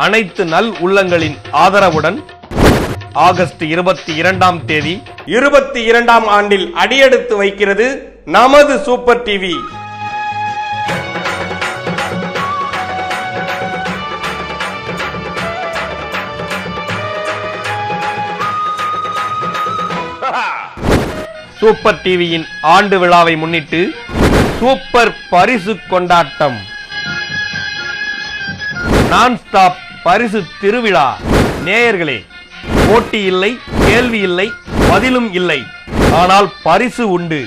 அனைத்து நல் உள்ளங்களின் ஆதரவுடன் ஆகஸ்ட் 22ஆம் தேதி 22ஆம் ஆண்டில் அடியெடுத்து வைக்கிறது நமது சூப்பர் டிவி. சூப்பர் டிவியின் ஆண்டு விழாவை முன்னிட்டு சூப்பர் பரிசு கொண்டாட்டம், நான் ஸ்டாப் பரிசு திருவிழா. நேயர்களே, போட்டி இல்லை, கேள்வி இல்லை, பதிலும் இல்லை, ஆனால் பரிசு உண்டு.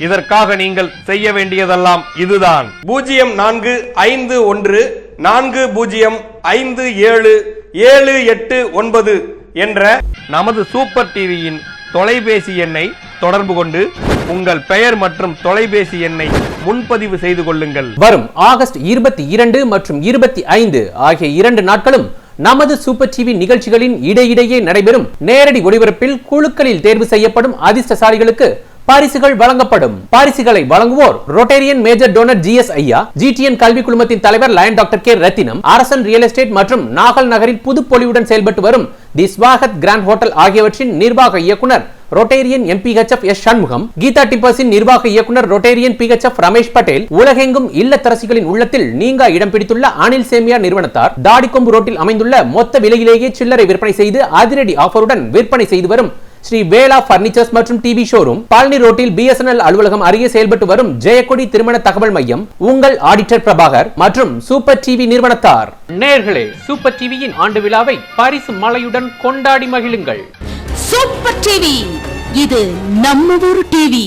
இதற்காக நீங்கள் செய்ய வேண்டியதெல்லாம் இதுதான்: 0451405778 என்ற நமது சூப்பர் டிவியின் தொலைபேசி எண்ணை தொடர்பு கொண்டு உங்கள் பெயர் மற்றும் தொலைபேசி எண்ணை முன்பதிவு செய்து கொள்ளுங்கள். வரும் ஆகஸ்ட் 22 மற்றும் 25 ஆகிய 2 நாட்களும் நமது சூப்பர் டிவி நிகழ்ச்சிகளின் இடையிடையே நடைபெறும் நேரடி ஒளிபரப்பில் குழுக்களில் தேர்வு செய்யப்படும் அதிர்ஷ்டசாலிகளுக்கு பரிசுகள் வழங்கப்படும். பரிசுகளை வழங்குவோர் ரொட்டேரியன் மேஜர் டோனர் GS ஐயா, GTN கல்வி குழுமத்தின் தலைவர் லயன் டாக்டர் K ரத்தினம், அரசன் ரியல் எஸ்டேட் மற்றும் நாகல் நகரில் புதுப்பொலிவுடன் செயல்பட்டு வரும் தி ஸ்வாகத் கிராண்ட் ஹோட்டல் ஆகியவற்றின் நிர்வாக இயக்குனர் rotarian MPHF S Shanmugam, Geetha டிப்பர்ஸின் நிர்வாக இயக்குனர் ரொட்டேரியன் PHF ரமேஷ் பட்டேல், உலகெங்கும் இல்லத்தரசிகளின் உள்ளத்தில் நீங்கா இடம் பிடித்துள்ள அனில் சேமியா நிறுவனத்தார், தாடிக்கொம்பு ரோட்டில் அமைந்துள்ள மொத்த விலையிலேயே சில்லறை விற்பனை செய்து அதிரடி ஆஃபருடன் விற்பனை செய்து வரும் ஸ்ரீ வேலா பர்னிச்சர்ஸ் மற்றும் டிவி ஷோரூம், பழனி ரோட்டில் BSNL அலுவலகம் அருகே செயல்பட்டு வரும் ஜெயக்கொடி திருமண தகவல் மையம், உங்கள் ஆடிட்டர் பிரபாகர் மற்றும் சூப்பர் டிவி நிறுவனத்தார். நேயர்களே, சூப்பர் டிவியின் ஆண்டு விழாவை பரிசு மழையுடன் கொண்டாடி மகிழுங்கள். சூப்பர் டிவி, இது நம்ம ஊர் டிவி.